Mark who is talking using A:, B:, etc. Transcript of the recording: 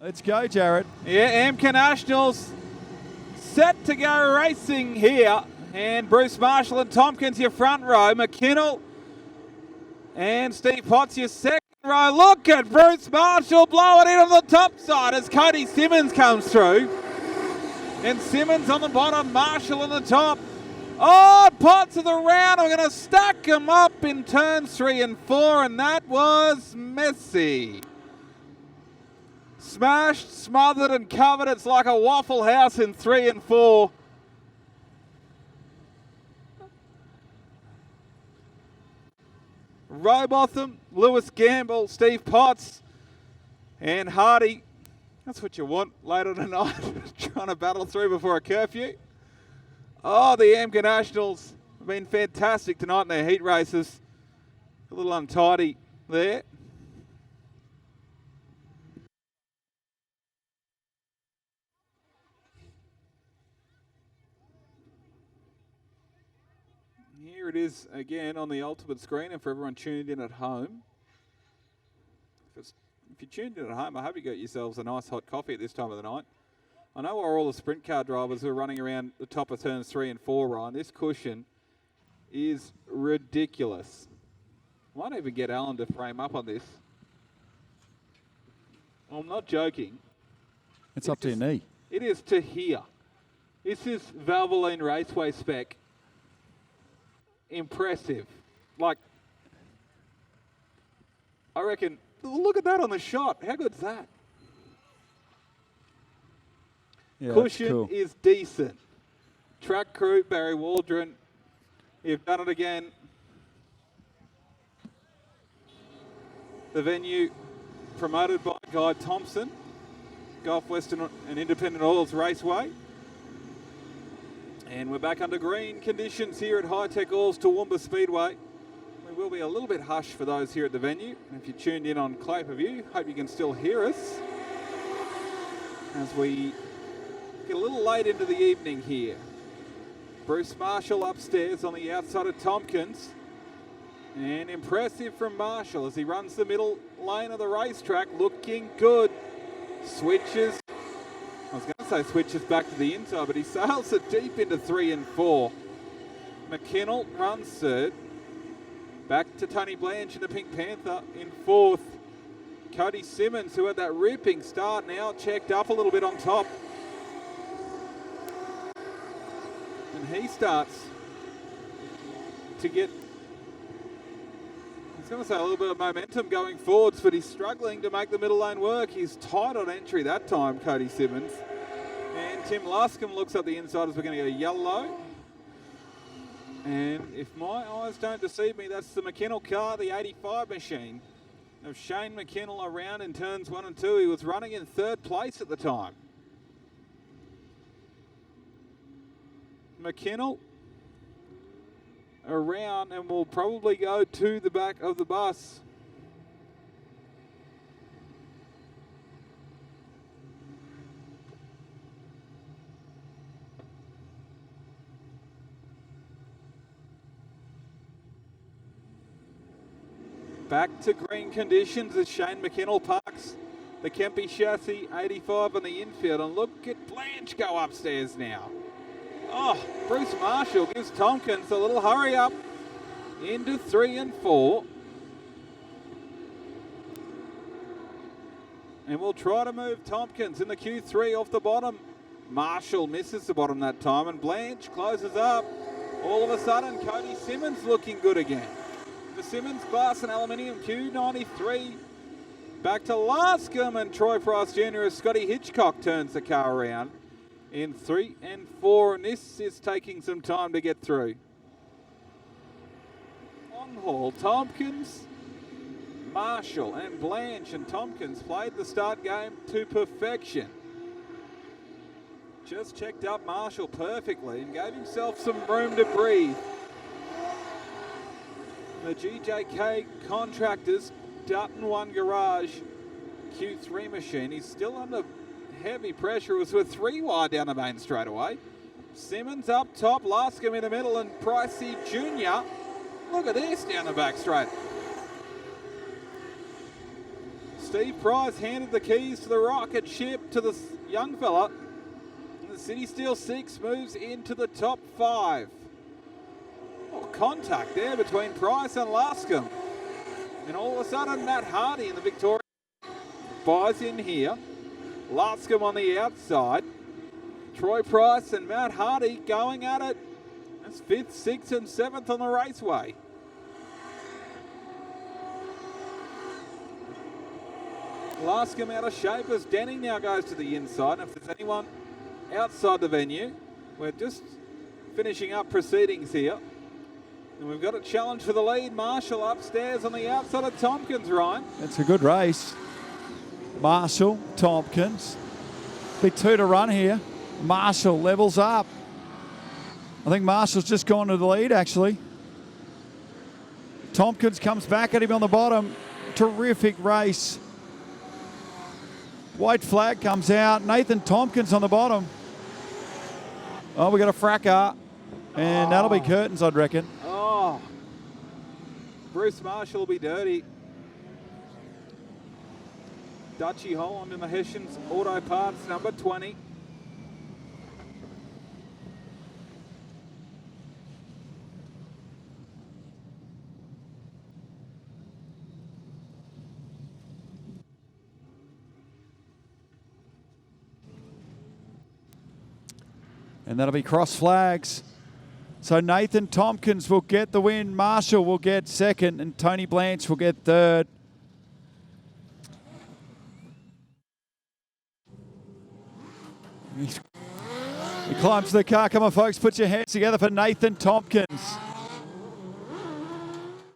A: Let's go, Jared.
B: Yeah, AMCA Nationals set to go racing here. And Bruce Marshall and Tompkins, your front row. McKinnell and Steve Potts, your second row. Look at Bruce Marshall blow it in on the top side as Cody Simmons comes through. And Simmons on the bottom, Marshall on the top. Oh, Potts of the round. I'm going to stack them up in turns 3 and 4, and that was messy. Smashed, smothered, and covered. It's like a Waffle House in 3 and 4. Robotham, Lewis Gamble, Steve Potts, and Hardy. That's what you want later tonight, trying to battle through before a curfew. Oh, the AMCA Nationals have been fantastic tonight in their heat races. A little untidy there. Here it is again on the ultimate screen, and for everyone tuned in at home. If you tuned in at home, I hope you got yourselves a nice hot coffee at this time of the night. I know where all the sprint car drivers are running around the top of turns 3 and 4, Ryan. This cushion is ridiculous. Might even get Alan to frame up on this. I'm not joking.
A: It's up to your knee.
B: It is to here. This is Valvoline Raceway spec. Impressive. Like, I reckon, look at that on the shot. How good's that?
A: Yeah,
B: Cushion
A: cool.
B: is decent. Track crew, Barry Waldron. You've done it again. The venue promoted by Guy Thompson, Gulf Western and Independent Oils Raceway. And we're back under green conditions here at Hi-Tec Oils Toowoomba Speedway. We will be a little bit hush for those here at the venue. And if you tuned in on pay-per-view, hope you can still hear us as we get a little late into the evening here. Bruce Marshall upstairs on the outside of Tompkins. And impressive from Marshall as he runs the middle lane of the racetrack, looking good. Switches. I was going to say switches back to the inside, but he sails it deep into 3 and 4. McKinnell runs third. Back to Tony Blanche in the Pink Panther in 4th. Cody Simmons, who had that ripping start, now checked up a little bit on top. And he starts to get, I was going to say a little bit of momentum going forwards, but he's struggling to make the middle lane work. He's tight on entry that time, Cody Simmons. And Tim Luscombe looks up the inside as we're going to go yellow. And if my eyes don't deceive me, that's the McKinnell car, the 85 machine of Shane McKinnell around in turns 1 and 2. He was running in 3rd place at the time. McKinnell around and will probably go to the back of the bus. Back to green conditions as Shane McKinnell parks the Kempe chassis 85 on the infield. And look at Blanche go upstairs now. Oh, Bruce Marshall gives Tompkins a little hurry up into 3 and 4. And we'll try to move Tompkins in the Q3 off the bottom. Marshall misses the bottom that time, and Blanche closes up. All of a sudden, Cody Simmons looking good again. The Simmons glass and aluminium Q93. Back to Luscombe, and Troy Price Jr. as Scotty Hitchcock turns the car around in 3 and 4, and this is taking some time to get through. Long haul, Tompkins, Marshall and Blanche, and Tompkins played the start game to perfection. Just checked up Marshall perfectly and gave himself some room to breathe. The GJK Contractors Dutton 1 Garage Q3 machine, he's still under heavy pressure. It was with 3 wide down the main straightaway. Simmons up top, Luscombe in the middle, and Pricey Jr. Look at this down the back straight. Steve Price handed the keys to the rocket ship to the young fella. And the City Steel 6 moves into the top 5. Oh, contact there between Price and Lascombe. And all of a sudden, Matt Hardy in the Victoria buys in here. Lascombe on the outside. Troy Price and Matt Hardy going at it. That's 5th, 6th and 7th on the raceway. Lascombe out of shape as Denning now goes to the inside. And if there's anyone outside the venue, we're just finishing up proceedings here. And we've got a challenge for the lead. Marshall upstairs on the outside of Tompkins, Ryan.
A: It's a good race. Marshall, Tompkins. Big 2 to run here. Marshall levels up. I think Marshall's just gone to the lead, actually. Tompkins comes back at him on the bottom. Terrific race. White flag comes out. Nathan Tompkins on the bottom. Oh, we got a fracas. And that'll be curtains, I'd reckon.
B: Oh. Bruce Marshall will be dirty. Dutchy Holland in the Hessians Auto Parts number 20.
A: And that'll be cross flags. So Nathan Tompkins will get the win. Marshall will get second. And Tony Blanche will get third. He climbs the car. Come on, folks. Put your hands together for Nathan Tompkins.